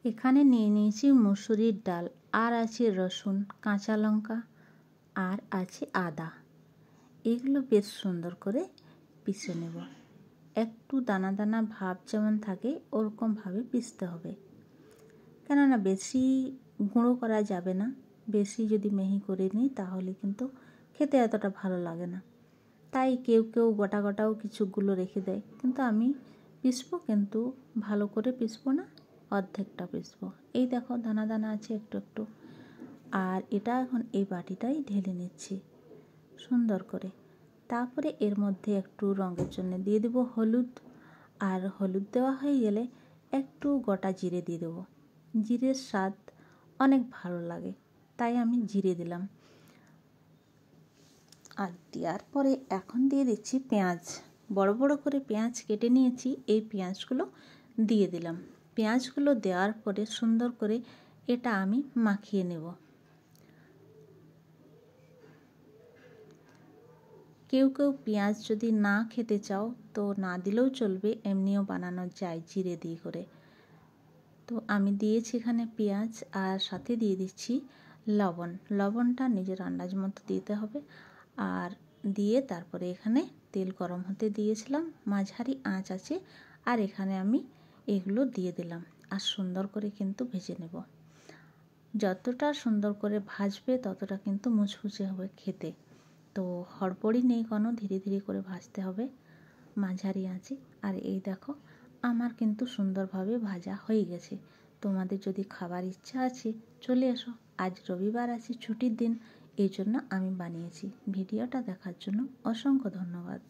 এখানে নিয়ে নিয়েছি মুসুরির ডাল, আর আছে রসুন, কাঁচা লঙ্কা, আর আছে আদা। এগুলো বেশ সুন্দর করে পিষে নেব। একটু দানা দানা ভাব যেমন থাকে ওরকমভাবে পিষতে হবে, কেননা বেশি গুঁড়ো করা যাবে না। বেশি যদি মিহি করে নিই তাহলে কিন্তু খেতে এতটা ভালো লাগে না। তাই কেউ কেউ গোটা গোটাও কিছুগুলো রেখে দেয়, কিন্তু আমি পিষবো, কিন্তু ভালো করে পিষবো না, অর্ধেকটা পিষবো। এই দেখো দানা দানা আছে একটু একটু। আর এটা এখন এই বাটিটাই ঢেলে নিচ্ছি সুন্দর করে। তারপরে এর মধ্যে একটু রঙের জন্য দিয়ে দেবো হলুদ। আর হলুদ দেওয়া হয়ে গেলে একটু গোটা জিরে দিয়ে দেবো। জিরের স্বাদ অনেক ভালো লাগে, তাই আমি জিরে দিলাম। আর দেওয়ার পরে এখন দিয়ে দিচ্ছি পেঁয়াজ। বড় বড় করে পেঁয়াজ কেটে নিয়েছি, এই পেঁয়াজগুলো দিয়ে দিলাম। পেঁয়াজগুলো দেওয়ার পরে সুন্দর করে এটা আমি মাখিয়ে নেব। কেউ কেউ পেঁয়াজ যদি না খেতে চাও তো না দিলেও চলবে, এমনিও বানানো যায় জিরে দিয়ে করে। তো আমি দিয়েছি এখানে পেঁয়াজ, আর সাথে দিয়ে দিচ্ছি লবণ। লবণটা নিজের আন্দাজ মতো দিতে হবে। আর দিয়ে তারপরে এখানে তেল গরম হতে দিয়েছিলাম, মাঝারি আঁচ আছে। আর এখানে আমি এগুলো দিয়ে দিলাম, আর সুন্দর করে কিন্তু ভেজে নেব। যতটা সুন্দর করে ভাজবে ততটা কিন্তু মুচমুচে হবে খেতে। তো হড়বড়ি নেই কোনো, ধীরে ধীরে করে ভাজতে হবে মাঝারি আঁচে। আর এই দেখো আমার কিন্তু সুন্দরভাবে ভাজা হয়ে গেছে। তোমাদের যদি খাবার ইচ্ছা আছে চলে এসো, আজ রবিবার আছে, ছুটির দিন, এই জন্য আমি বানিয়েছি। ভিডিওটা দেখার জন্য অসংখ্য ধন্যবাদ।